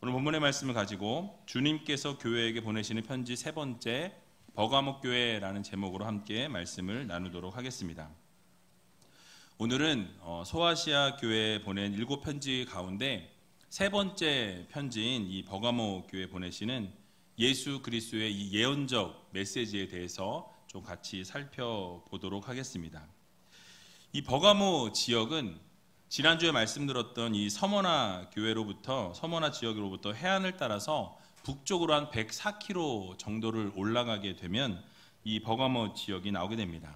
오늘 본문의 말씀을 가지고 주님께서 교회에게 보내시는 편지 세 번째 버가모 교회라는 제목으로 함께 말씀을 나누도록 하겠습니다. 오늘은 소아시아 교회에 보낸 7편지 가운데 세 번째 편지인 이 버가모 교회에 보내시는 예수 그리스도의 이 예언적 메시지에 대해서 좀 같이 살펴보도록 하겠습니다. 이 버가모 지역은 지난주에 말씀드렸던 이 서머나 지역으로부터 해안을 따라서 북쪽으로 한 104km 정도를 올라가게 되면 이 버가모 지역이 나오게 됩니다.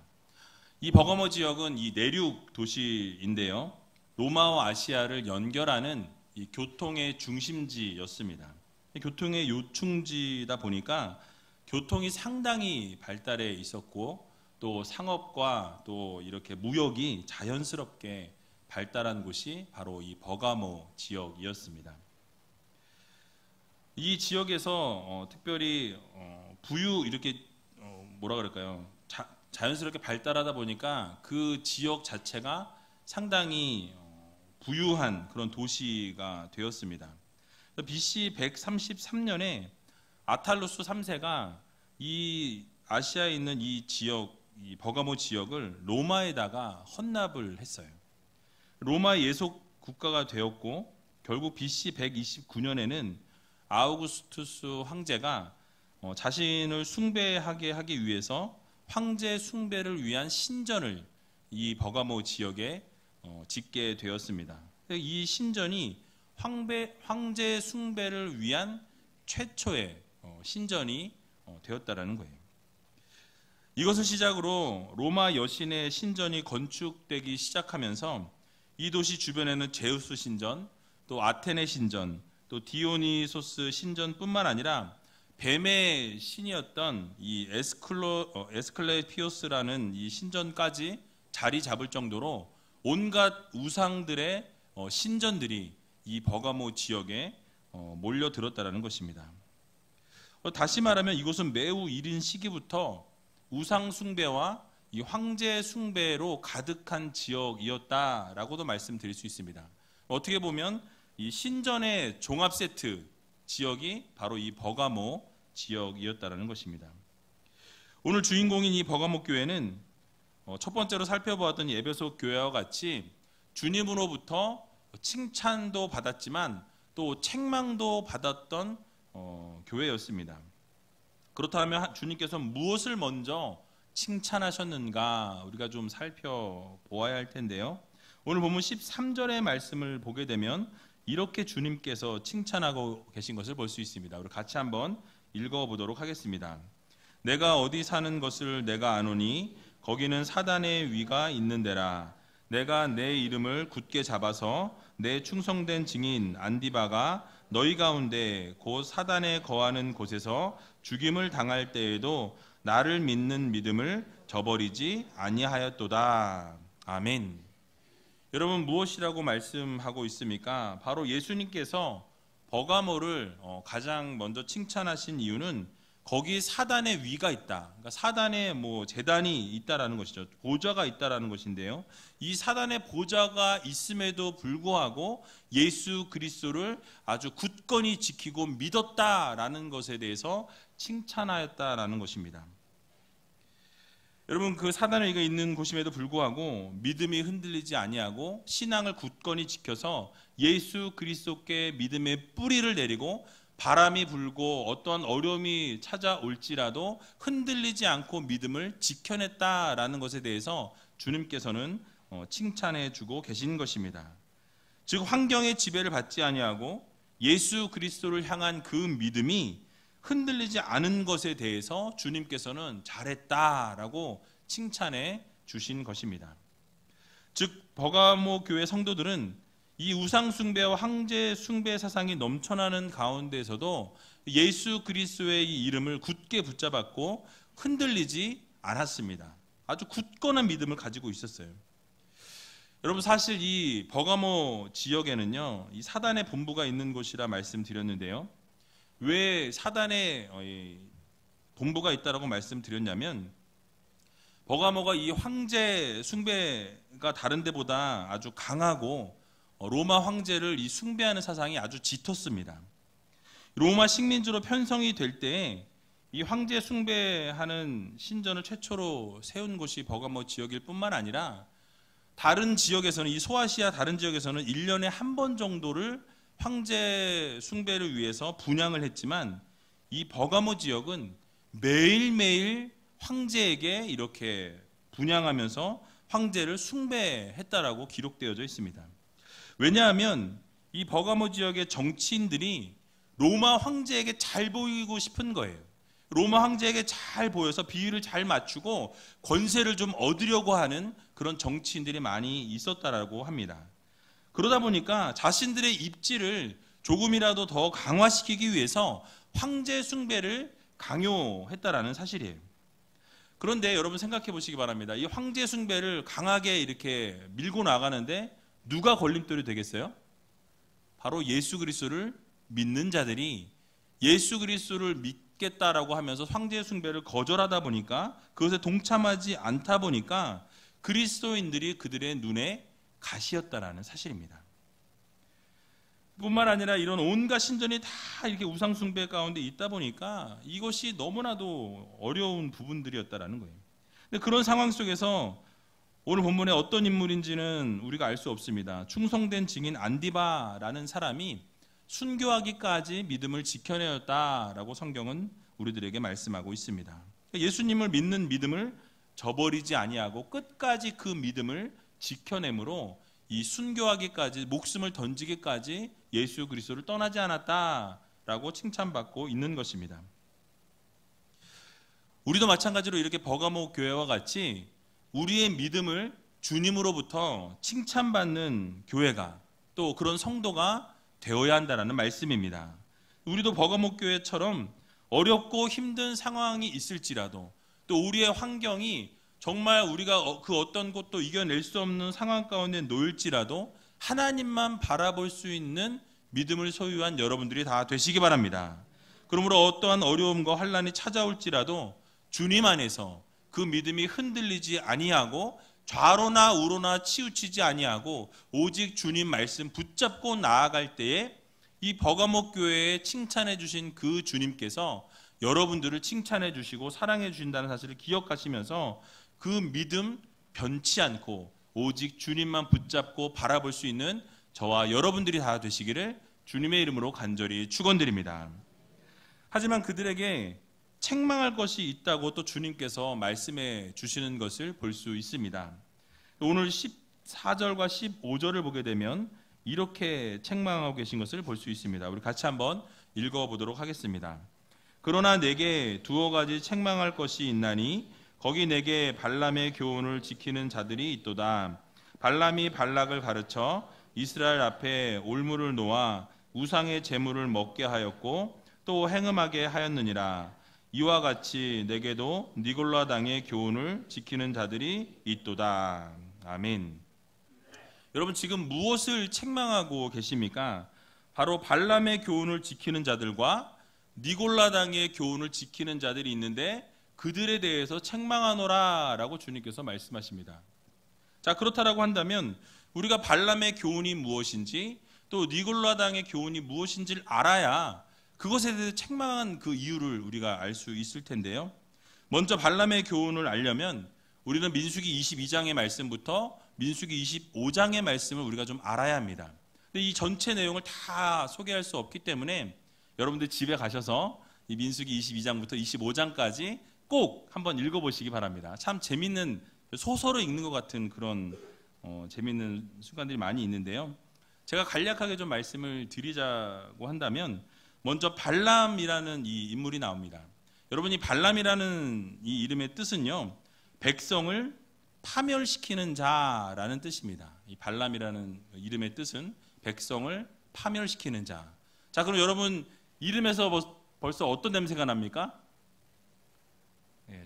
이 버가모 지역은 이 내륙 도시인데요, 로마와 아시아를 연결하는 이 교통의 중심지였습니다. 교통의 요충지다 보니까 교통이 상당히 발달해 있었고 또 상업과 또 이렇게 무역이 자연스럽게 발달한 곳이 바로 이 버가모 지역이었습니다. 이 지역에서 특별히 자연스럽게 발달하다 보니까 그 지역 자체가 상당히 부유한 그런 도시가 되었습니다. BC 133년에 아탈루스 3세가 이 아시아에 있는 이 버가모 지역을 로마에다가 헌납을 했어요. 로마의 예속 국가가 되었고 결국 BC 129년에는 아우구스투스 황제가 자신을 숭배하게 하기 위해서 황제 숭배를 위한 신전을 이 버가모 지역에 짓게 되었습니다. 이 신전이 황제 숭배를 위한 최초의 신전이 되었다라는 거예요. 이것을 시작으로 로마 여신의 신전이 건축되기 시작하면서 이 도시 주변에는 제우스 신전, 또 아테네 신전, 또 디오니소스 신전뿐만 아니라 뱀의 신이었던 이 에스클레피오스라는 이 신전까지 자리 잡을 정도로 온갖 우상들의 신전들이 이 버가모 지역에 몰려들었다는 것입니다. 다시 말하면 이곳은 매우 이른 시기부터 우상 숭배와 이 황제 숭배로 가득한 지역이었다라고도 말씀드릴 수 있습니다. 어떻게 보면 이 신전의 종합 세트 지역이 바로 이 버가모 지역이었다라는 것입니다. 오늘 주인공인 이 버가모 교회는 첫 번째로 살펴보았던 이 에베소 교회와 같이 주님으로부터 칭찬도 받았지만 또 책망도 받았던 교회였습니다. 그렇다면 주님께서 무엇을 먼저 칭찬하셨는가 우리가 좀 살펴보아야 할 텐데요. 오늘 본문 13절의 말씀을 보게 되면 이렇게 주님께서 칭찬하고 계신 것을 볼 수 있습니다. 우리 같이 한번 읽어보도록 하겠습니다. 내가 어디 사는 것을 내가 아노니 거기는 사단의 위가 있는 데라. 내가 내 이름을 굳게 잡아서 내 충성된 증인 안디바가 너희 가운데 곧 사단에 거하는 곳에서 죽임을 당할 때에도 나를 믿는 믿음을 저버리지 아니하였도다. 아멘. 여러분, 무엇이라고 말씀하고 있습니까? 바로 예수님께서 버가모를 가장 먼저 칭찬하신 이유는 거기 사단의 위가 있다. 그러니까 사단의 재단이 있다라는 것이죠. 보좌가 있다라는 것인데요. 이 사단의 보좌가 있음에도 불구하고 예수 그리스도를 아주 굳건히 지키고 믿었다라는 것에 대해서 칭찬하였다라는 것입니다. 여러분, 그 사단의 위가 있는 곳임에도 불구하고 믿음이 흔들리지 아니하고 신앙을 굳건히 지켜서 예수 그리스도께 믿음의 뿌리를 내리고 바람이 불고 어떤 어려움이 찾아올지라도 흔들리지 않고 믿음을 지켜냈다라는 것에 대해서 주님께서는 칭찬해 주고 계신 것입니다. 즉 환경의 지배를 받지 아니하고 예수 그리스도를 향한 그 믿음이 흔들리지 않은 것에 대해서 주님께서는 잘했다라고 칭찬해 주신 것입니다. 즉 버가모 교회 성도들은 이 우상 숭배와 황제 숭배 사상이 넘쳐나는 가운데서도 예수 그리스도의 이 이름을 굳게 붙잡았고 흔들리지 않았습니다. 아주 굳건한 믿음을 가지고 있었어요. 여러분, 사실 이 버가모 지역에는요, 이 사단의 본부가 있는 곳이라 말씀드렸는데요. 왜 사단의 본부가 있다라고 말씀드렸냐면, 버가모가 이 황제 숭배가 다른 데보다 아주 강하고 로마 황제를 이 숭배하는 사상이 아주 짙었습니다. 로마 식민지로 편성이 될 때 이 황제 숭배하는 신전을 최초로 세운 곳이 버가모 지역일 뿐만 아니라 다른 지역에서는, 이 소아시아 다른 지역에서는 1년에 한 번 정도를 황제 숭배를 위해서 분향을 했지만 이 버가모 지역은 매일매일 황제에게 이렇게 분향하면서 황제를 숭배했다라고 기록되어져 있습니다. 왜냐하면 이 버가모 지역의 정치인들이 로마 황제에게 잘 보이고 싶은 거예요. 로마 황제에게 잘 보여서 비위를 잘 맞추고 권세를 좀 얻으려고 하는 그런 정치인들이 많이 있었다라고 합니다. 그러다 보니까 자신들의 입지를 조금이라도 더 강화시키기 위해서 황제 숭배를 강요했다라는 사실이에요. 그런데 여러분 생각해 보시기 바랍니다. 이 황제 숭배를 강하게 이렇게 밀고 나가는데 누가 걸림돌이 되겠어요? 바로 예수 그리스도를 믿는 자들이 예수 그리스도를 믿겠다라고 하면서 황제 숭배를 거절하다 보니까, 그것에 동참하지 않다 보니까 그리스도인들이 그들의 눈에 가시였다라는 사실입니다. 뿐만 아니라 이런 온갖 신전이 다 이렇게 우상 숭배 가운데 있다 보니까 이것이 너무나도 어려운 부분들이었다라는 거예요. 근데 그런 상황 속에서 오늘 본문에 어떤 인물인지는 우리가 알 수 없습니다. 충성된 증인 안디바라는 사람이 순교하기까지 믿음을 지켜내었다라고 성경은 우리들에게 말씀하고 있습니다. 예수님을 믿는 믿음을 저버리지 아니하고 끝까지 그 믿음을 지켜내므로 이 순교하기까지, 목숨을 던지기까지 예수 그리스도를 떠나지 않았다라고 칭찬받고 있는 것입니다. 우리도 마찬가지로 이렇게 버가모 교회와 같이 우리의 믿음을 주님으로부터 칭찬받는 교회가, 또 그런 성도가 되어야 한다는 말씀입니다. 우리도 버가모 교회처럼 어렵고 힘든 상황이 있을지라도, 또 우리의 환경이 정말 우리가 그 어떤 것도 이겨낼 수 없는 상황 가운데 놓일지라도 하나님만 바라볼 수 있는 믿음을 소유한 여러분들이 다 되시기 바랍니다. 그러므로 어떠한 어려움과 환난이 찾아올지라도 주님 안에서 그 믿음이 흔들리지 아니하고 좌로나 우로나 치우치지 아니하고 오직 주님 말씀 붙잡고 나아갈 때에 이 버가모 교회에 칭찬해 주신 그 주님께서 여러분들을 칭찬해 주시고 사랑해 주신다는 사실을 기억하시면서 그 믿음 변치 않고 오직 주님만 붙잡고 바라볼 수 있는 저와 여러분들이 다 되시기를 주님의 이름으로 간절히 축원드립니다. 하지만 그들에게 책망할 것이 있다고 또 주님께서 말씀해 주시는 것을 볼 수 있습니다. 오늘 14절과 15절을 보게 되면 이렇게 책망하고 계신 것을 볼 수 있습니다. 우리 같이 한번 읽어보도록 하겠습니다. 그러나 내게 두어 가지 책망할 것이 있나니 거기 내게 발람의 교훈을 지키는 자들이 있도다. 발람이 발락을 가르쳐 이스라엘 앞에 올무를 놓아 우상의 제물을 먹게 하였고 또 행음하게 하였느니라. 이와 같이 내게도 니골라 당의 교훈을 지키는 자들이 있도다. 아멘. 여러분 지금 무엇을 책망하고 계십니까? 바로 발람의 교훈을 지키는 자들과 니골라 당의 교훈을 지키는 자들이 있는데 그들에 대해서 책망하노라 라고 주님께서 말씀하십니다. 자, 그렇다라고 한다면 우리가 발람의 교훈이 무엇인지 또 니골라 당의 교훈이 무엇인지를 알아야 그것에 대해서 책망한 그 이유를 우리가 알 수 있을 텐데요. 먼저 발람의 교훈을 알려면 우리는 민수기 22장의 말씀부터 민수기 25장의 말씀을 우리가 좀 알아야 합니다. 근데 이 전체 내용을 다 소개할 수 없기 때문에 여러분들 집에 가셔서 이 민수기 22장부터 25장까지 꼭 한번 읽어보시기 바랍니다. 참 재밌는, 소설을 읽는 것 같은 그런 재밌는 순간들이 많이 있는데요. 제가 간략하게 좀 말씀을 드리자고 한다면 먼저 발람이라는 이 인물이 나옵니다. 여러분 이 발람이라는 이 이름의 뜻은요, 백성을 파멸시키는 자라는 뜻입니다. 이 발람이라는 이름의 뜻은 백성을 파멸시키는 자. 자, 그럼 여러분 이름에서 벌써 어떤 냄새가 납니까?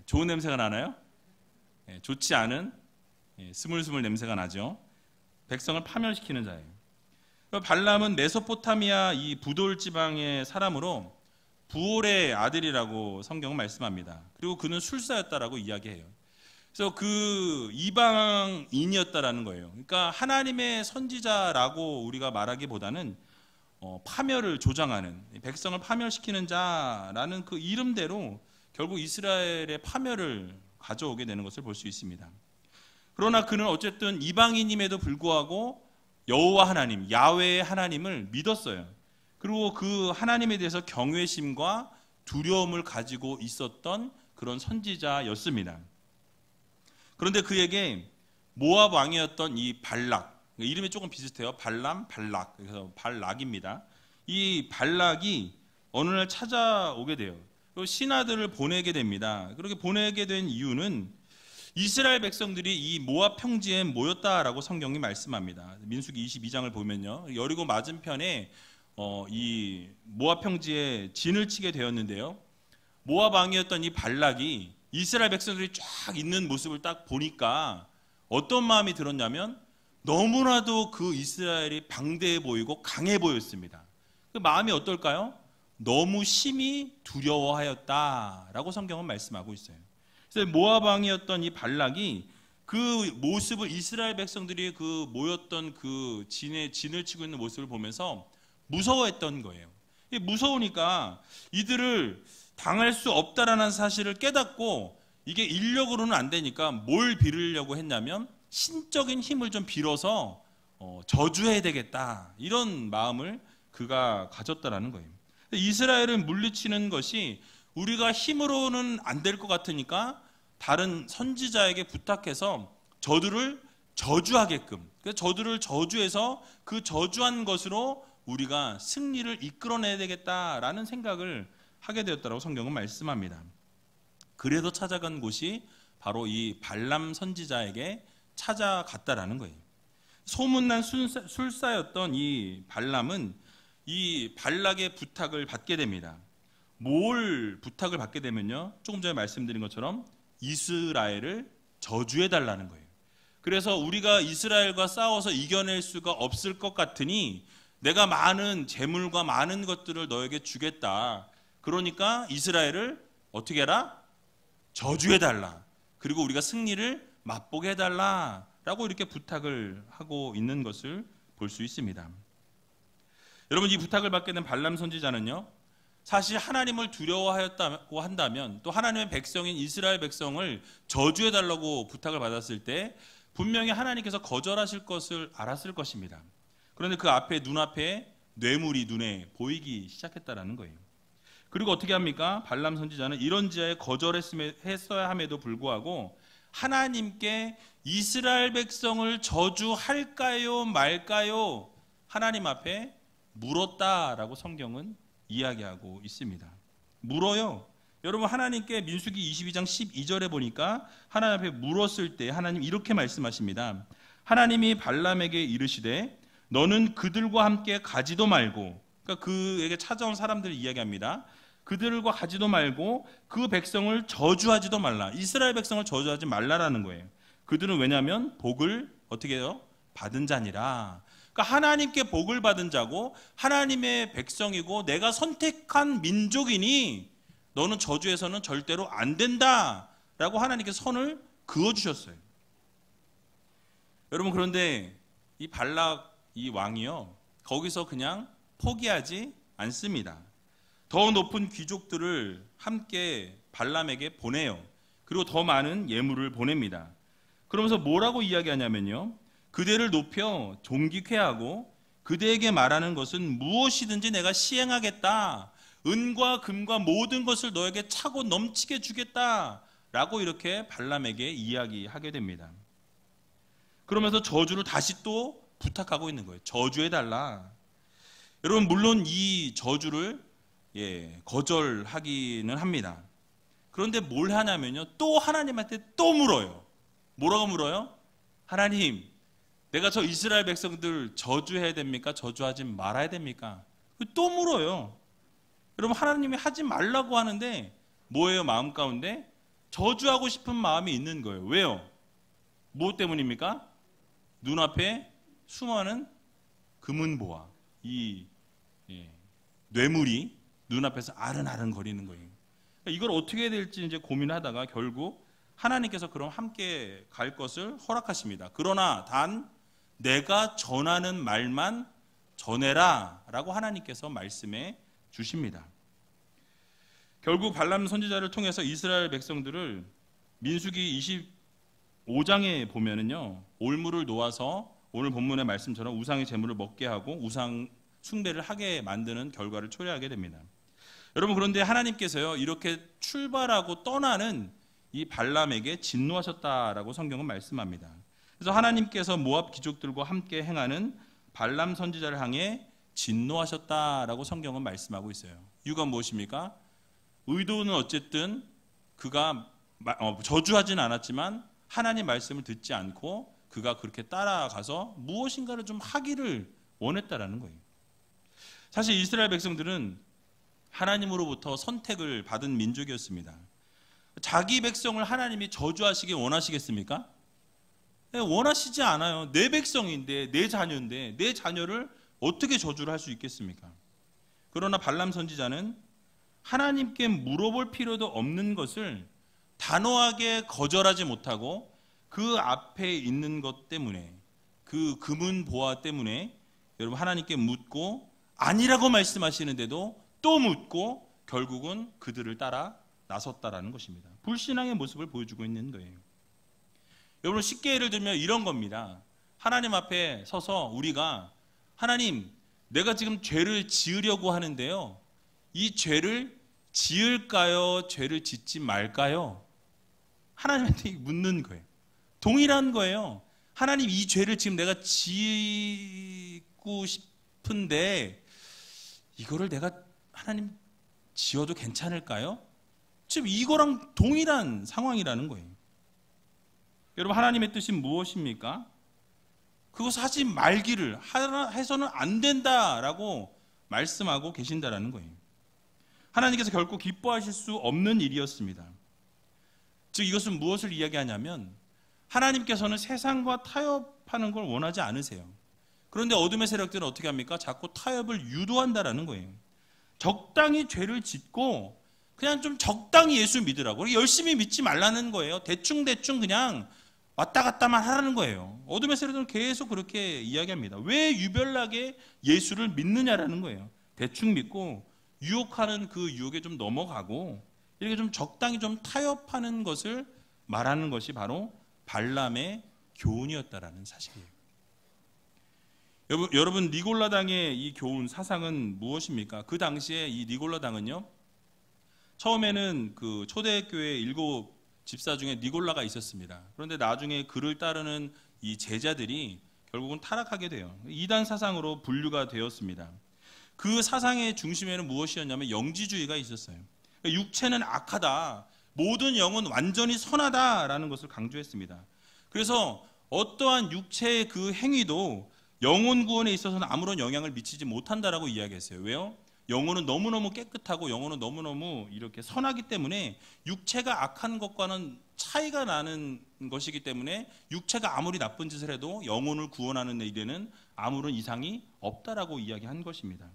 좋은 냄새가 나나요? 좋지 않은 스물스물 냄새가 나죠. 백성을 파멸시키는 자예요. 발람은 메소포타미아 이 부돌 지방의 사람으로 부올의 아들이라고 성경은 말씀합니다. 그리고 그는 술사였다라고 이야기해요. 그래서 그 이방인이었다라는 거예요. 그러니까 하나님의 선지자라고 우리가 말하기보다는 파멸을 조장하는, 백성을 파멸시키는 자라는 그 이름대로 결국 이스라엘의 파멸을 가져오게 되는 것을 볼 수 있습니다. 그러나 그는 어쨌든 이방인임에도 불구하고 여호와 하나님, 야훼의 하나님을 믿었어요. 그리고 그 하나님에 대해서 경외심과 두려움을 가지고 있었던 그런 선지자였습니다. 그런데 그에게 모압 왕이었던 이 발락, 이름이 조금 비슷해요. 발람, 발락. 그래서 발락입니다. 이 발락이 어느 날 찾아오게 돼요. 신하들을 보내게 됩니다. 그렇게 보내게 된 이유는 이스라엘 백성들이 이 모압 평지에 모였다라고 성경이 말씀합니다. 민수기 22장을 보면요, 여리고 맞은편에 이 모압 평지에 진을 치게 되었는데요, 모압 왕이었던 이 발락이 이스라엘 백성들이 쫙 있는 모습을 딱 보니까 어떤 마음이 들었냐면 너무나도 그 이스라엘이 방대해 보이고 강해 보였습니다. 그 마음이 어떨까요? 너무 심히 두려워하였다라고 성경은 말씀하고 있어요. 그래서 모압 왕이었던 이 발락이 그 모습을, 이스라엘 백성들이 그 모였던 그 진을 치고 있는 모습을 보면서 무서워했던 거예요. 무서우니까 이들을 당할 수 없다라는 사실을 깨닫고, 이게 인력으로는 안 되니까 뭘 빌으려고 했냐면 신적인 힘을 좀 빌어서 저주해야 되겠다, 이런 마음을 그가 가졌다라는 거예요. 이스라엘을 물리치는 것이 우리가 힘으로는 안 될 것 같으니까 다른 선지자에게 부탁해서 저들을 저주하게끔, 저들을 저주해서 그 저주한 것으로 우리가 승리를 이끌어내야 되겠다라는 생각을 하게 되었다고 성경은 말씀합니다. 그래서 찾아간 곳이 바로 이 발람 선지자에게 찾아갔다라는 거예요. 소문난 술사였던 이 발람은 이 발락의 부탁을 받게 됩니다. 뭘 부탁을 받게 되면요, 조금 전에 말씀드린 것처럼 이스라엘을 저주해 달라는 거예요. 그래서 우리가 이스라엘과 싸워서 이겨낼 수가 없을 것 같으니 내가 많은 재물과 많은 것들을 너에게 주겠다. 그러니까 이스라엘을 어떻게 해라? 저주해 달라. 그리고 우리가 승리를 맛보게 해달라 라고 이렇게 부탁을 하고 있는 것을 볼 수 있습니다. 여러분, 이 부탁을 받게 된 발람 선지자는요, 사실 하나님을 두려워하였다고 한다면, 또 하나님의 백성인 이스라엘 백성을 저주해 달라고 부탁을 받았을 때 분명히 하나님께서 거절하실 것을 알았을 것입니다. 그런데 그 앞에, 눈앞에 뇌물이 눈에 보이기 시작했다라는 거예요. 그리고 어떻게 합니까? 발람 선지자는 이런 지하에 거절했어야 함에도 불구하고 하나님께 이스라엘 백성을 저주할까요 말까요? 하나님 앞에 물었다라고 성경은 이야기하고 있습니다. 물어요. 여러분, 하나님께 민수기 22장 12절에 보니까 하나님 앞에 물었을 때 하나님 이렇게 말씀하십니다. 하나님이 발람에게 이르시되 너는 그들과 함께 가지도 말고, 그러니까 그에게 찾아온 사람들을 이야기합니다. 그들과 가지도 말고 그 백성을 저주하지도 말라. 이스라엘 백성을 저주하지 말라라는 거예요. 그들은 왜냐하면 복을 어떻게 해요? 받은 자니라. 그러니까 하나님께 복을 받은 자고 하나님의 백성이고 내가 선택한 민족이니 너는 저주해서는 절대로 안 된다라고 하나님께서 선을 그어주셨어요. 여러분, 그런데 이 발락 이 왕이요, 거기서 그냥 포기하지 않습니다. 더 높은 귀족들을 함께 발람에게 보내요. 그리고 더 많은 예물을 보냅니다. 그러면서 뭐라고 이야기하냐면요, 그대를 높여 존귀케 하고 그대에게 말하는 것은 무엇이든지 내가 시행하겠다. 은과 금과 모든 것을 너에게 차고 넘치게 주겠다 라고 이렇게 발람에게 이야기하게 됩니다. 그러면서 저주를 다시 또 부탁하고 있는 거예요. 저주해달라. 여러분, 물론 이 저주를 거절하기는 합니다. 그런데 뭘 하냐면요, 또 하나님한테 또 물어요. 뭐라고 물어요? 하나님, 내가 저 이스라엘 백성들 저주해야 됩니까? 저주하지 말아야 됩니까? 또 물어요. 여러분, 하나님이 하지 말라고 하는데 뭐예요? 마음 가운데 저주하고 싶은 마음이 있는 거예요. 왜요? 무엇 때문입니까? 눈앞에 수많은 금은보화, 이 뇌물이 눈앞에서 아른아른 거리는 거예요. 이걸 어떻게 해야 될지 이제 고민하다가 결국 하나님께서 그럼 함께 갈 것을 허락하십니다. 그러나 단 내가 전하는 말만 전해라 라고 하나님께서 말씀해 주십니다. 결국 발람 선지자를 통해서 이스라엘 백성들을 민수기 25장에 보면은요, 올무를 놓아서 오늘 본문의 말씀처럼 우상의 제물을 먹게 하고 우상 숭배를 하게 만드는 결과를 초래하게 됩니다. 여러분, 그런데 하나님께서요, 이렇게 출발하고 떠나는 이 발람에게 진노하셨다라고 성경은 말씀합니다. 그래서 하나님께서 모압 귀족들과 함께 행하는 발람 선지자를 향해 진노하셨다라고 성경은 말씀하고 있어요. 이유가 무엇입니까? 의도는 어쨌든 그가 저주하진 않았지만 하나님 말씀을 듣지 않고 그가 그렇게 따라가서 무엇인가를 좀 하기를 원했다라는 거예요. 사실 이스라엘 백성들은 하나님으로부터 선택을 받은 민족이었습니다. 자기 백성을 하나님이 저주하시길 원하시겠습니까? 원하시지 않아요. 내 백성인데, 내 자녀인데 내 자녀를 어떻게 저주를 할 수 있겠습니까? 그러나 발람 선지자는 하나님께 물어볼 필요도 없는 것을 단호하게 거절하지 못하고 그 앞에 있는 것 때문에, 그 금은 보화 때문에 여러분 하나님께 묻고 아니라고 말씀하시는데도 또 묻고 결국은 그들을 따라 나섰다라는 것입니다. 불신앙의 모습을 보여주고 있는 거예요. 여러분, 쉽게 예를 들면 이런 겁니다. 하나님 앞에 서서 우리가 하나님, 내가 지금 죄를 지으려고 하는데요, 이 죄를 지을까요? 죄를 짓지 말까요? 하나님한테 묻는 거예요. 동일한 거예요. 하나님, 이 죄를 지금 내가 짓고 싶은데 이거를 내가 하나님 지어도 괜찮을까요? 지금 이거랑 동일한 상황이라는 거예요. 여러분, 하나님의 뜻이 무엇입니까? 그것을 하지 말기를, 해서는 안 된다라고 말씀하고 계신다라는 거예요. 하나님께서 결코 기뻐하실 수 없는 일이었습니다. 즉 이것은 무엇을 이야기하냐면 하나님께서는 세상과 타협하는 걸 원하지 않으세요. 그런데 어둠의 세력들은 어떻게 합니까? 자꾸 타협을 유도한다라는 거예요. 적당히 죄를 짓고 그냥 좀 적당히 예수 믿으라고, 열심히 믿지 말라는 거예요. 대충 그냥 왔다 갔다만 하라는 거예요. 어둠의 세력들은 계속 그렇게 이야기합니다. 왜 유별나게 예수를 믿느냐라는 거예요. 대충 믿고 유혹하는 그 유혹에 좀 넘어가고 이렇게 좀 적당히 좀 타협하는 것을 말하는 것이 바로 발람의 교훈이었다라는 사실이에요. 여러분, 니골라당의 이 교훈 사상은 무엇입니까? 그 당시에 이 니골라당은요, 처음에는 그 초대교회 7 집사 중에 니골라가 있었습니다. 그런데 나중에 그를 따르는 이 제자들이 결국은 타락하게 돼요. 이단 사상으로 분류가 되었습니다. 그 사상의 중심에는 무엇이었냐면 영지주의가 있었어요. 육체는 악하다, 모든 영은 완전히 선하다라는 것을 강조했습니다. 그래서 어떠한 육체의 그 행위도 영혼 구원에 있어서는 아무런 영향을 미치지 못한다라고 이야기했어요. 왜요? 영혼은 너무너무 깨끗하고 영혼은 너무너무 이렇게 선하기 때문에 육체가 악한 것과는 차이가 나는 것이기 때문에 육체가 아무리 나쁜 짓을 해도 영혼을 구원하는 일에는 아무런 이상이 없다라고 이야기한 것입니다.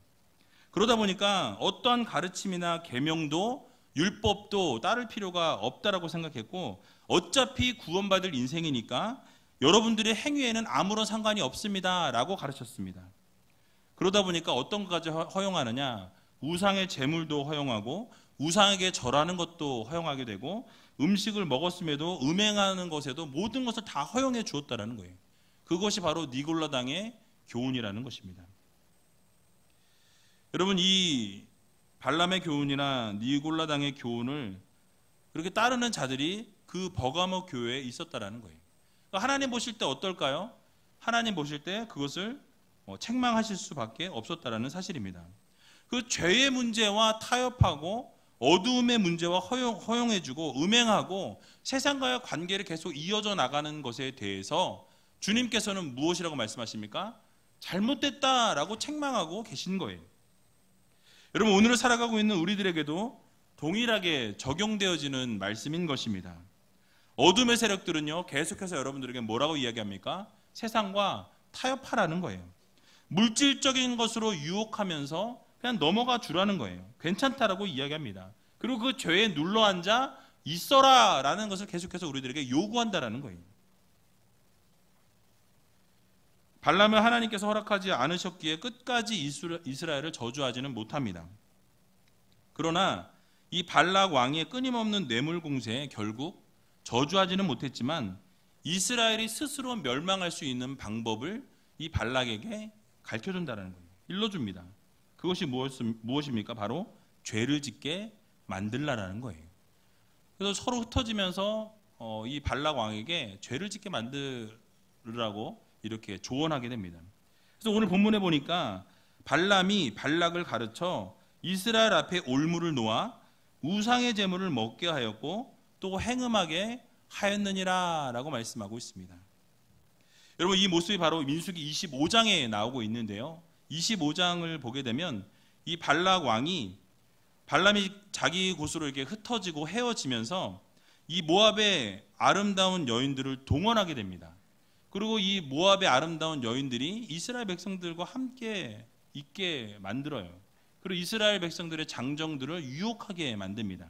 그러다 보니까 어떠한 가르침이나 계명도 율법도 따를 필요가 없다라고 생각했고, 어차피 구원받을 인생이니까 여러분들의 행위에는 아무런 상관이 없습니다 라고 가르쳤습니다. 그러다 보니까 어떤 것까지 허용하느냐, 우상의 제물도 허용하고 우상에게 절하는 것도 허용하게 되고 음식을 먹었음에도 음행하는 것에도 모든 것을 다 허용해 주었다라는 거예요. 그것이 바로 니골라당의 교훈이라는 것입니다. 여러분, 이 발람의 교훈이나 니골라당의 교훈을 그렇게 따르는 자들이 그 버가모 교회에 있었다라는 거예요. 그러니까 하나님 보실 때 어떨까요? 하나님 보실 때 그것을 책망하실 수밖에 없었다라는 사실입니다. 그 죄의 문제와 타협하고 어두움의 문제와 허용해주고 음행하고 세상과의 관계를 계속 이어져 나가는 것에 대해서 주님께서는 무엇이라고 말씀하십니까? 잘못됐다라고 책망하고 계신 거예요. 여러분, 오늘을 살아가고 있는 우리들에게도 동일하게 적용되어지는 말씀인 것입니다. 어둠의 세력들은요, 계속해서 여러분들에게 뭐라고 이야기합니까? 세상과 타협하라는 거예요. 물질적인 것으로 유혹하면서 그냥 넘어가 주라는 거예요. 괜찮다라고 이야기합니다. 그리고 그 죄에 눌러앉아 있어라라는 것을 계속해서 우리들에게 요구한다라는 거예요. 발람은 하나님께서 허락하지 않으셨기에 끝까지 이스라엘을 저주하지는 못합니다. 그러나 이 발락 왕의 끊임없는 뇌물 공세에 결국 저주하지는 못했지만 이스라엘이 스스로 멸망할 수 있는 방법을 이 발락에게 가르쳐준다는 거예요. 일러줍니다. 그것이 무엇입니까? 바로 죄를 짓게 만들라라는 거예요. 그래서 서로 흩어지면서 이 발락 왕에게 죄를 짓게 만들라고 이렇게 조언하게 됩니다. 그래서 오늘 본문에 보니까 발람이 발락을 가르쳐 이스라엘 앞에 올무를 놓아 우상의 제물을 먹게 하였고 또 행음하게 하였느니라 라고 말씀하고 있습니다. 여러분, 이 모습이 바로 민수기 25장에 나오고 있는데요, 25장을 보게 되면 이 발락 왕이 발람이 자기 곳으로 이렇게 흩어지고 헤어지면서 이 모압의 아름다운 여인들을 동원하게 됩니다. 그리고 이 모압의 아름다운 여인들이 이스라엘 백성들과 함께 있게 만들어요. 그리고 이스라엘 백성들의 장정들을 유혹하게 만듭니다.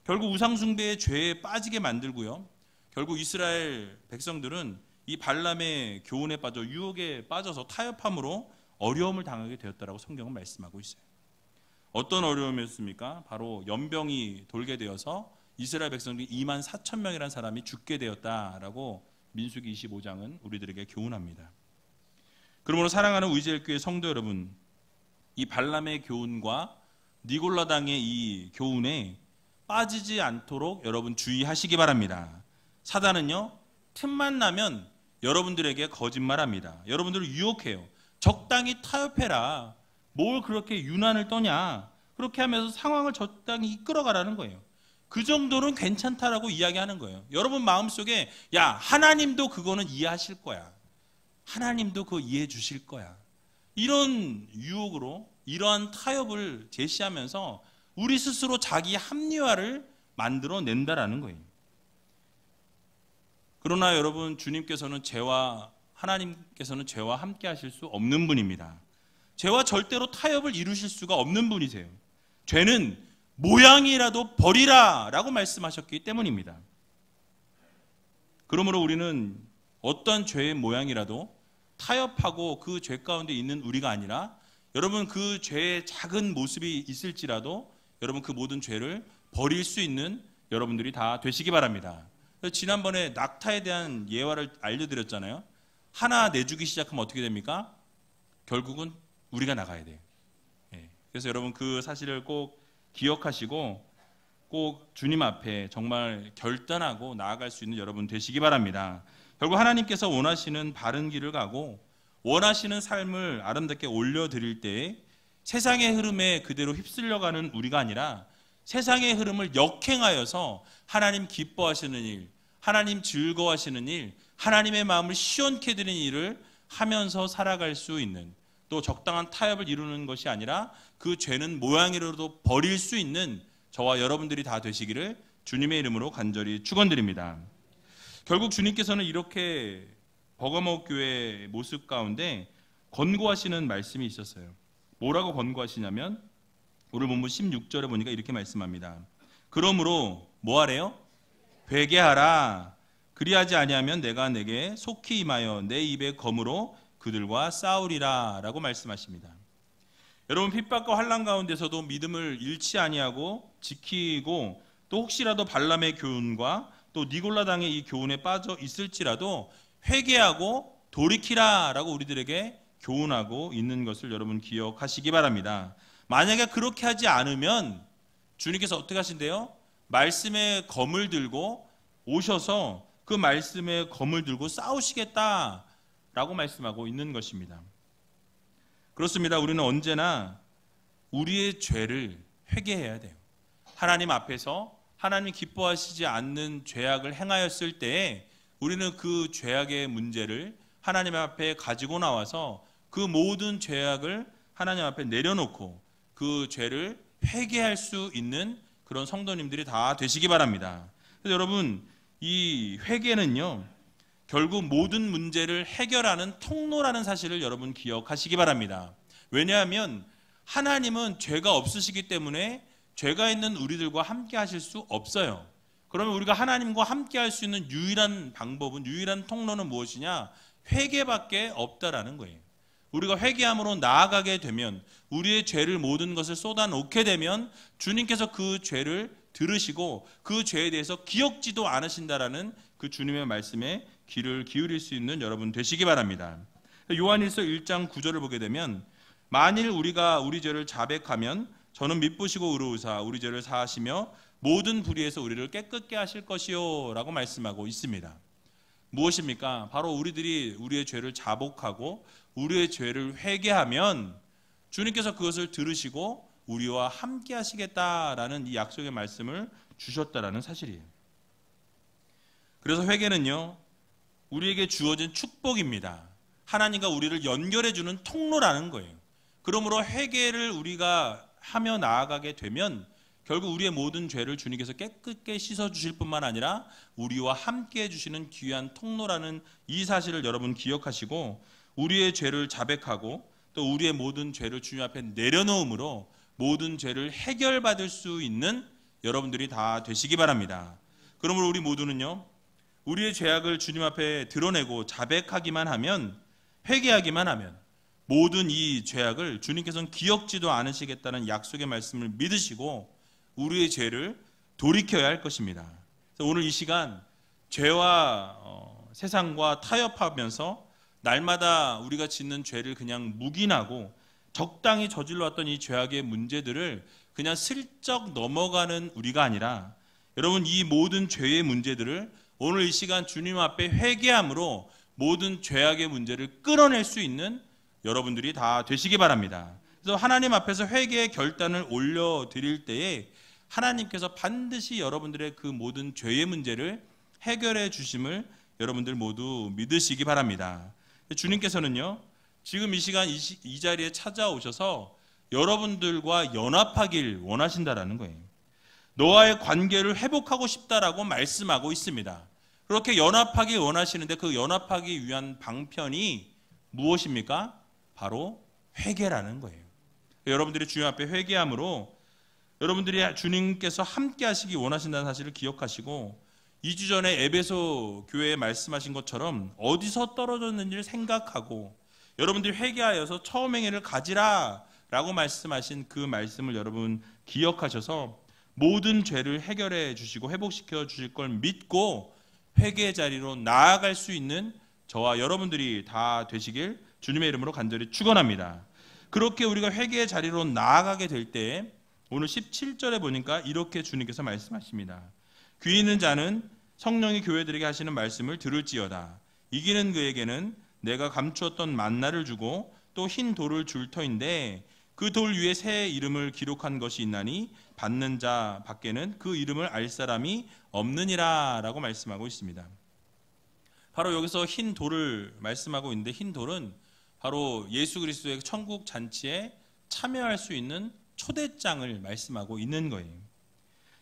결국 우상숭배의 죄에 빠지게 만들고요, 결국 이스라엘 백성들은 이 발람의 교훈에 빠져 유혹에 빠져서 타협함으로 어려움을 당하게 되었다라고 성경은 말씀하고 있어요. 어떤 어려움이었습니까? 바로 연병이 돌게 되어서 이스라엘 백성들이 24,000명이라는 사람이 죽게 되었다라고 민수기 25장은 우리들에게 교훈합니다. 그러므로 사랑하는 의지엘교회 성도 여러분, 이 발람의 교훈과 니골라당의 이 교훈에 빠지지 않도록 여러분 주의하시기 바랍니다. 사단은요, 틈만 나면 여러분들에게 거짓말합니다. 여러분들을 유혹해요. 적당히 타협해라. 뭘 그렇게 유난을 떠냐. 그렇게 하면서 상황을 적당히 이끌어가라는 거예요. 그 정도는 괜찮다라고 이야기하는 거예요. 여러분 마음속에 야, 하나님도 그거는 이해하실 거야. 하나님도 그거 이해해 주실 거야. 이런 유혹으로 이러한 타협을 제시하면서 우리 스스로 자기 합리화를 만들어낸다라는 거예요. 그러나 여러분, 하나님께서는 죄와 함께 하실 수 없는 분입니다. 죄와 절대로 타협을 이루실 수가 없는 분이세요. 죄는 모양이라도 버리라 라고 말씀하셨기 때문입니다. 그러므로 우리는 어떤 죄의 모양이라도 타협하고 그 죄 가운데 있는 우리가 아니라 여러분, 그 죄의 작은 모습이 있을지라도 여러분 그 모든 죄를 버릴 수 있는 여러분들이 다 되시기 바랍니다. 지난번에 낙타에 대한 예화를 알려드렸잖아요. 하나 내주기 시작하면 어떻게 됩니까? 결국은 우리가 나가야 돼요. 그래서 여러분 그 사실을 꼭 기억하시고 꼭 주님 앞에 정말 결단하고 나아갈 수 있는 여러분 되시기 바랍니다. 결국 하나님께서 원하시는 바른 길을 가고 원하시는 삶을 아름답게 올려드릴 때에 세상의 흐름에 그대로 휩쓸려가는 우리가 아니라 세상의 흐름을 역행하여서 하나님 기뻐하시는 일, 하나님 즐거워하시는 일, 하나님의 마음을 시원케 해드리는 일을 하면서 살아갈 수 있는, 또 적당한 타협을 이루는 것이 아니라 그 죄는 모양이라도 버릴 수 있는 저와 여러분들이 다 되시기를 주님의 이름으로 간절히 축원드립니다. 결국 주님께서는 이렇게 버가모 교회의 모습 가운데 권고하시는 말씀이 있었어요. 뭐라고 권고하시냐면 오늘 본문 16절에 보니까 이렇게 말씀합니다. 그러므로 뭐 하래요? 회개하라. 그리하지 아니하면 내가 내게 속히 임하여 내 입의 검으로 그들과 싸우리라 라고 말씀하십니다. 여러분, 핍박과 환난 가운데서도 믿음을 잃지 아니하고 지키고 또 혹시라도 발람의 교훈과 또 니골라당의 이 교훈에 빠져 있을지라도 회개하고 돌이키라 라고 우리들에게 교훈하고 있는 것을 여러분 기억하시기 바랍니다. 만약에 그렇게 하지 않으면 주님께서 어떻게 하신대요? 말씀의 검을 들고 오셔서 그 말씀의 검을 들고 싸우시겠다라고 말씀하고 있는 것입니다. 그렇습니다. 우리는 언제나 우리의 죄를 회개해야 돼요. 하나님 앞에서 하나님이 기뻐하시지 않는 죄악을 행하였을 때에 우리는 그 죄악의 문제를 하나님 앞에 가지고 나와서 그 모든 죄악을 하나님 앞에 내려놓고 그 죄를 회개할 수 있는 그런 성도님들이 다 되시기 바랍니다. 그래서 여러분, 이 회개는요, 결국 모든 문제를 해결하는 통로라는 사실을 여러분 기억하시기 바랍니다. 왜냐하면 하나님은 죄가 없으시기 때문에 죄가 있는 우리들과 함께 하실 수 없어요. 그러면 우리가 하나님과 함께 할 수 있는 유일한 방법은, 유일한 통로는 무엇이냐? 회개밖에 없다라는 거예요. 우리가 회개함으로 나아가게 되면, 우리의 죄를 모든 것을 쏟아놓게 되면 주님께서 그 죄를 들으시고 그 죄에 대해서 기억지도 않으신다라는 그 주님의 말씀에 귀를 기울일 수 있는 여러분 되시기 바랍니다. 요한일서 1장 9절을 보게 되면, 만일 우리가 우리 죄를 자백하면 저는 미쁘시고 의로우사 우리 죄를 사하시며 모든 불의에서 우리를 깨끗게 하실 것이요 라고 말씀하고 있습니다. 무엇입니까? 바로 우리들이 우리의 죄를 자복하고 우리의 죄를 회개하면 주님께서 그것을 들으시고 우리와 함께 하시겠다라는 이 약속의 말씀을 주셨다라는 사실이에요. 그래서 회개는요, 우리에게 주어진 축복입니다. 하나님과 우리를 연결해주는 통로라는 거예요. 그러므로 회개를 우리가 하며 나아가게 되면 결국 우리의 모든 죄를 주님께서 깨끗게 씻어주실 뿐만 아니라 우리와 함께 해주시는 귀한 통로라는 이 사실을 여러분 기억하시고, 우리의 죄를 자백하고 또 우리의 모든 죄를 주님 앞에 내려놓음으로 모든 죄를 해결받을 수 있는 여러분들이 다 되시기 바랍니다. 그러므로 우리 모두는요, 우리의 죄악을 주님 앞에 드러내고 자백하기만 하면, 회개하기만 하면 모든 이 죄악을 주님께서는 기억지도 않으시겠다는 약속의 말씀을 믿으시고 우리의 죄를 돌이켜야 할 것입니다. 그래서 오늘 이 시간 죄와 세상과 타협하면서 날마다 우리가 짓는 죄를 그냥 묵인하고 적당히 저질러왔던 이 죄악의 문제들을 그냥 슬쩍 넘어가는 우리가 아니라, 여러분 이 모든 죄의 문제들을 오늘 이 시간 주님 앞에 회개함으로 모든 죄악의 문제를 끌어낼 수 있는 여러분들이 다 되시기 바랍니다. 그래서 하나님 앞에서 회개의 결단을 올려드릴 때에 하나님께서 반드시 여러분들의 그 모든 죄의 문제를 해결해 주심을 여러분들 모두 믿으시기 바랍니다. 주님께서는요, 지금 이 시간 이 자리에 찾아오셔서 여러분들과 연합하길 원하신다라는 거예요. 너와의 관계를 회복하고 싶다라고 말씀하고 있습니다. 그렇게 연합하기 원하시는데 그 연합하기 위한 방편이 무엇입니까? 바로 회개라는 거예요. 여러분들이 주님 앞에 회개함으로 여러분들이 주님께서 함께 하시기 원하신다는 사실을 기억하시고, 2주 전에 에베소 교회에 말씀하신 것처럼 어디서 떨어졌는지를 생각하고 여러분들이 회개하여서 처음 행위를 가지라 라고 말씀하신 그 말씀을 여러분 기억하셔서 모든 죄를 해결해 주시고 회복시켜 주실 걸 믿고 회개의 자리로 나아갈 수 있는 저와 여러분들이 다 되시길 주님의 이름으로 간절히 축원합니다. 그렇게 우리가 회개의 자리로 나아가게 될 때 오늘 17절에 보니까 이렇게 주님께서 말씀하십니다. 귀 있는 자는 성령이 교회들에게 하시는 말씀을 들을지어다. 이기는 그에게는 내가 감추었던 만나를 주고 또 흰 돌을 줄 터인데 그 돌 위에 새 이름을 기록한 것이 있나니 받는 자 밖에는 그 이름을 알 사람이 없느니라 라고 말씀하고 있습니다. 바로 여기서 흰 돌을 말씀하고 있는데, 흰 돌은 바로 예수 그리스도의 천국 잔치에 참여할 수 있는 초대장을 말씀하고 있는 거예요.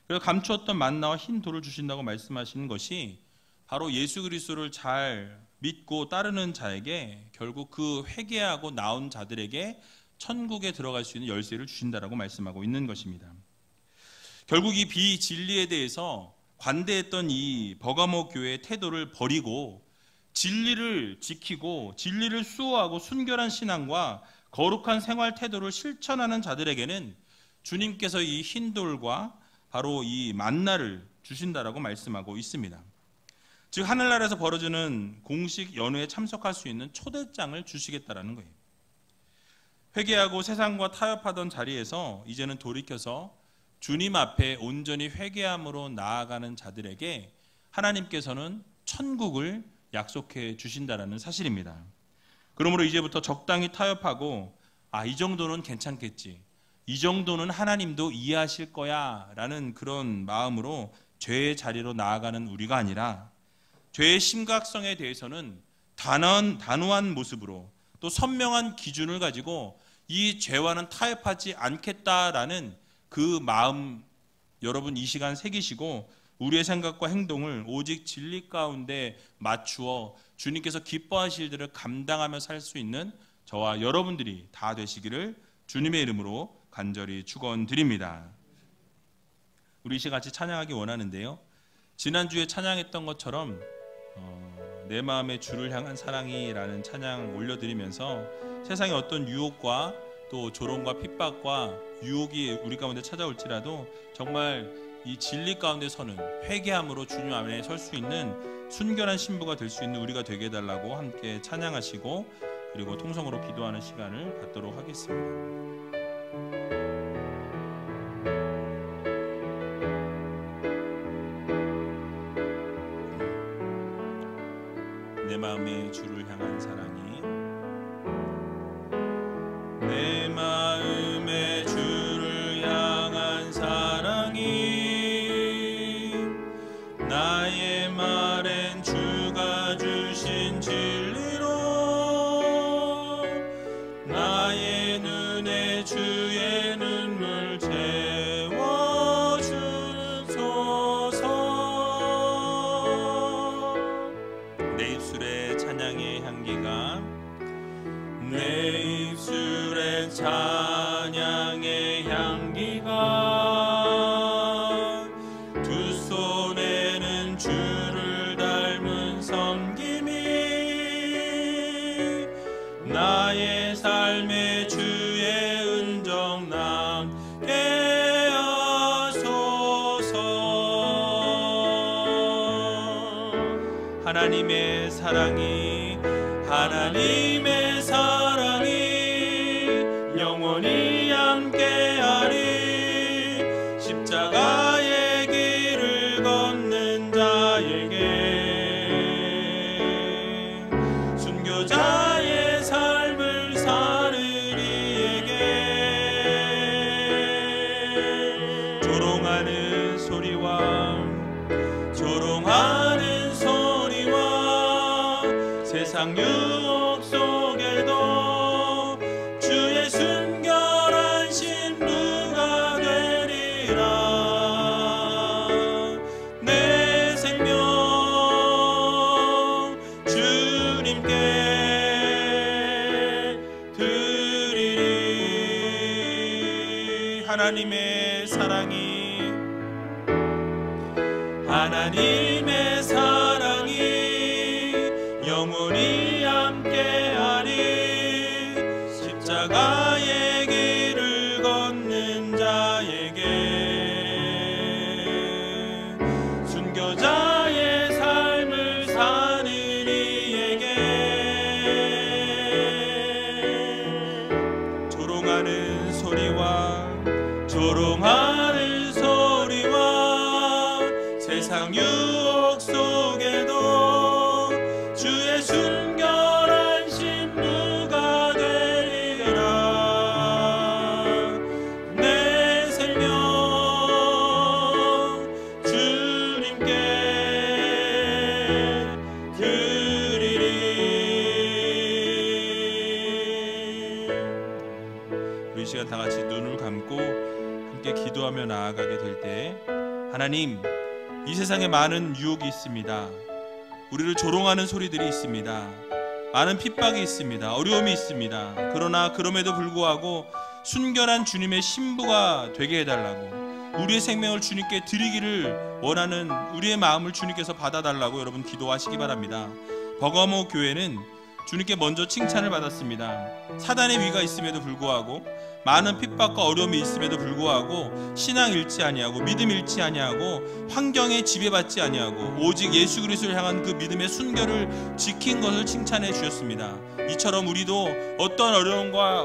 그래서 감추었던 만나와 흰 돌을 주신다고 말씀하시는 것이 바로 예수 그리스도를 잘 믿고 따르는 자에게 결국 그 회개하고 나온 자들에게 천국에 들어갈 수 있는 열쇠를 주신다라고 말씀하고 있는 것입니다. 결국 이 비진리에 대해서 관대했던 이 버가모 교회의 태도를 버리고 진리를 지키고 진리를 수호하고 순결한 신앙과 거룩한 생활 태도를 실천하는 자들에게는 주님께서 이 흰돌과 바로 이 만나를 주신다라고 말씀하고 있습니다. 즉 하늘나라에서 벌어지는 공식 연회에 참석할 수 있는 초대장을 주시겠다라는 거예요. 회개하고 세상과 타협하던 자리에서 이제는 돌이켜서 주님 앞에 온전히 회개함으로 나아가는 자들에게 하나님께서는 천국을 약속해 주신다라는 사실입니다. 그러므로 이제부터 적당히 타협하고 이 정도는 괜찮겠지, 이 정도는 하나님도 이해하실 거야 라는 그런 마음으로 죄의 자리로 나아가는 우리가 아니라 죄의 심각성에 대해서는 단호한 모습으로 또 선명한 기준을 가지고 이 죄와는 타협하지 않겠다라는 그 마음 여러분 이 시간 새기시고 우리의 생각과 행동을 오직 진리 가운데 맞추어 주님께서 기뻐하실 일을 감당하며 살 수 있는 저와 여러분들이 다 되시기를 주님의 이름으로 간절히 축원드립니다. 우리 이 시간 같이 찬양하기 원하는데요. 지난주에 찬양했던 것처럼 내 마음의 주를 향한 사랑이라는 찬양 올려드리면서 세상의 어떤 유혹과 또 조롱과 핍박과 유혹이 우리 가운데 찾아올지라도 정말 이 진리 가운데 서는 회개함으로 주님 안에 설 수 있는 순결한 신부가 될 수 있는 우리가 되게 해달라고 함께 찬양하시고 그리고 통성으로 기도하는 시간을 갖도록 하겠습니다. 내 마음의 주를 향한 사랑이 내 마음의 주를 향한 사랑이 나의 말엔 주가 주신 진리로 나의 눈에 주의 눈물 채워주소서. 내 입술에 찬양의 향기가 내 입술에 찬양의 향기가 두 손에는 주를 닮은 섬김이 나의 삶의 주의 은정 남게 하소서. 하나님의 사랑이 하나님의 사랑이 영원히 함께하리. 십자가의 길을 걷는 자에게 순교자의 삶을 사는 이에게 조롱하는 소리와 세상 유혹 속에도 주의 순결한 신부가 되리라. 내 생명 주님께 드리리. 하나님의 사랑이 영원히 함께하리. 십자가의 길을 걷는 자에게 순교자의 삶을 사는 이에게 조롱하는 소리와 세상 유혹 속에도 주의 순결한 신부가 되리라. 내 생명 주님께 드리리. 우리 시간 다 같이 눈을 감고 함께 기도하며 나아가게 될 때, 하나님, 이 세상에 많은 유혹이 있습니다. 우리를 조롱하는 소리들이 있습니다. 많은 핍박이 있습니다. 어려움이 있습니다. 그러나 그럼에도 불구하고 순결한 주님의 신부가 되게 해달라고, 우리의 생명을 주님께 드리기를 원하는 우리의 마음을 주님께서 받아달라고 여러분 기도하시기 바랍니다. 버가모 교회는 주님께 먼저 칭찬을 받았습니다. 사단의 위가 있음에도 불구하고, 많은 핍박과 어려움이 있음에도 불구하고 신앙 잃지 아니하고 믿음 잃지 아니하고 환경에 지배받지 아니하고 오직 예수 그리스도를 향한 그 믿음의 순결을 지킨 것을 칭찬해 주셨습니다. 이처럼 우리도 어떤 어려움과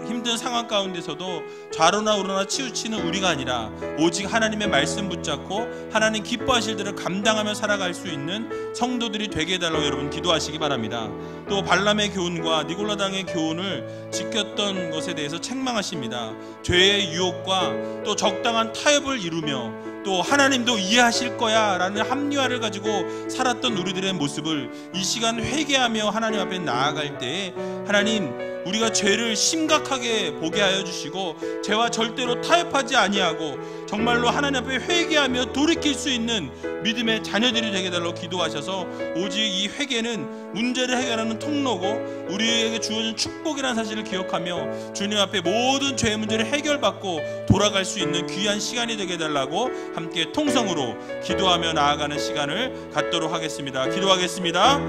힘든 상황 가운데서도 좌로나 우로나 치우치는 우리가 아니라 오직 하나님의 말씀 붙잡고 하나님 기뻐하실 대로 감당하며 살아갈 수 있는 성도들이 되게 해달라고 여러분 기도하시기 바랍니다. 또 발람의 교훈과 니골라당의 교훈을 지켰던 것에 대해서 책망하십니다. 죄의 유혹과 또 적당한 타협을 이루며 또 하나님도 이해하실 거야 라는 합리화를 가지고 살았던 우리들의 모습을 이 시간 회개하며 하나님 앞에 나아갈 때에 하나님, 우리가 죄를 심각하게 보게 하여 주시고 죄와 절대로 타협하지 아니하고 정말로 하나님 앞에 회개하며 돌이킬 수 있는 믿음의 자녀들이 되게 달라고 기도하셔서 오직 이 회개는 문제를 해결하는 통로고 우리에게 주어진 축복이라는 사실을 기억하며 주님 앞에 모든 죄의 문제를 해결받고 돌아갈 수 있는 귀한 시간이 되게 달라고 함께 통성으로 기도하며 나아가는 시간을 갖도록 하겠습니다. 기도하겠습니다.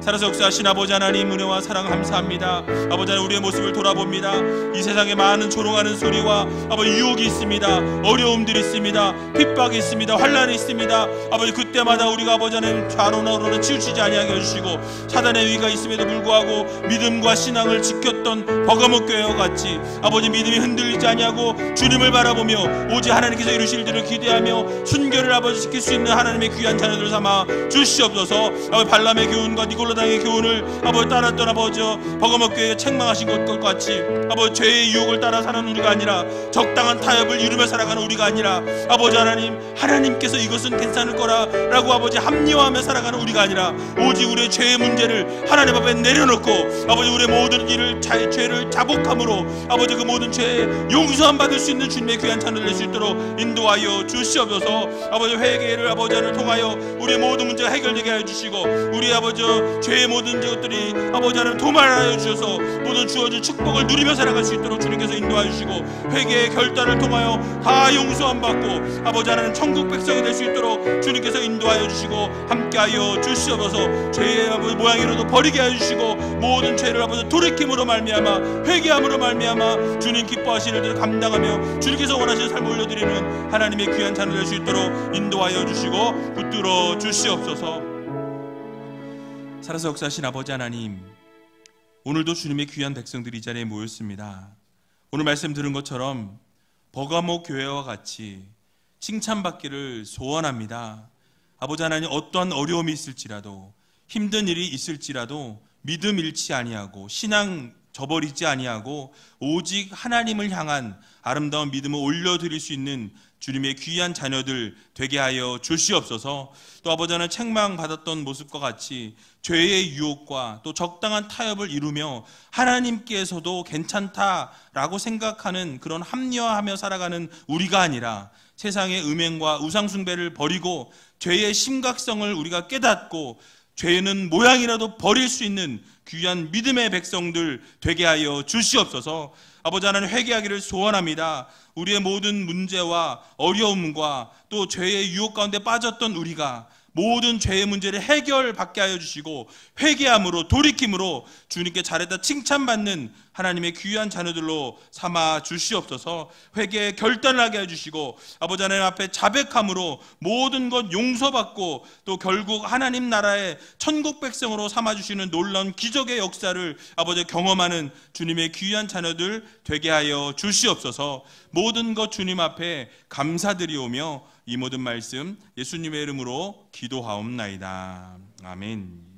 살아서 역사하신 아버지 하나님, 은혜와 사랑 감사합니다. 아버지 하나님, 우리의 모습을 돌아봅니다. 이 세상에 많은 조롱하는 소리와 아버지 유혹이 있습니다. 어려움들이 있습니다. 핍박이 있습니다. 환난이 있습니다. 아버지, 그때마다 우리가 아버지 하나님 좌로나로는 치우치지 아니하게 해주시고, 사단의 위기가 있음에도 불구하고 믿음과 신앙을 지켰던 버가목 교회와 같이 아버지 믿음이 흔들리지 아니하고 주님을 바라보며 오직 하나님께서 이루실 일을 기대하며 순결을 아버지 지킬 수 있는 하나님의 귀한 자녀들 삼아 주시옵소서. 아버지, 발람의 교훈과 니골라당의 교훈을 아버지 따랐던 아버지 버가목 교회에 책망하신 것과 같이 아버지 죄의 유혹을 따라 사는 우리가 아니라 적당한 타협을 이루며 살아가는 우리가 아니라 아버지 하나님, 하나님께서 이것은 괜찮을 거라라고 아버지 합리화하며 살아가는 우리가 아니라 오직 우리의 죄의 문제를 하나님 앞에 내려놓고 아버지 우리의 모든 일을 죄를 자복함으로 아버지 그 모든 죄에 용서함 받을 수 있는 주님의 귀한 자녀 될 수 있도록 인도하여 주시옵소서. 아버지, 회개를 아버지 하나님을 통하여 우리의 모든 문제가 해결되게 하여 주시고, 우리 아버지 죄의 모든 것들이 아버지 하나님 도말하여 주셔서 모든 주어진 축복을 누리며 살아갈 수 있도록 주님께서 인도하여 주시고, 회개의 결단을 통하여 다 용서함 받고 아버지 하나님 천국 백성이 될 수 있도록 주님께서 인도하여 주시고 함께하여 주시옵소서. 죄의 아버지 모양이라도 버리게 하여 주시고, 모든 죄를 아버지 돌이킴으로 말미암아 회개함으로 말미암아 주님 기뻐하시는 일을 감당하며 주님께서 원하시는 삶을 올려드리는 하나님의 귀한 자녀 될 수 있도록 인도하여 주시고 붙들어 주시옵소서. 살아서 역사하신 아버지 하나님, 오늘도 주님의 귀한 백성들이 이 자리에 모였습니다. 오늘 말씀 들은 것처럼 버가목 교회와 같이 칭찬받기를 소원합니다. 아버지 하나님, 어떠한 어려움이 있을지라도 힘든 일이 있을지라도 믿음 잃지 아니하고 신앙 저버리지 아니하고 오직 하나님을 향한 아름다운 믿음을 올려드릴 수 있는 주님의 귀한 자녀들 되게 하여 주시옵소서. 또 아버지 하나님, 책망받았던 모습과 같이 죄의 유혹과 또 적당한 타협을 이루며 하나님께서도 괜찮다라고 생각하는 그런 합리화하며 살아가는 우리가 아니라 세상의 음행과 우상숭배를 버리고 죄의 심각성을 우리가 깨닫고 죄는 모양이라도 버릴 수 있는 귀한 믿음의 백성들 되게 하여 주시옵소서. 아버지 하나님, 회개하기를 소원합니다. 우리의 모든 문제와 어려움과 또 죄의 유혹 가운데 빠졌던 우리가 모든 죄의 문제를 해결받게 하여 주시고 회개함으로 돌이킴으로 주님께 잘했다 칭찬받는 하나님의 귀한 자녀들로 삼아 주시옵소서. 회개에 결단하게 해주시고 아버지 하나님 앞에 자백함으로 모든 것 용서받고 또 결국 하나님 나라의 천국 백성으로 삼아주시는 놀라운 기적의 역사를 아버지 경험하는 주님의 귀한 자녀들 되게 하여 주시옵소서. 모든 것 주님 앞에 감사드리오며 이 모든 말씀 예수님의 이름으로 기도하옵나이다. 아멘.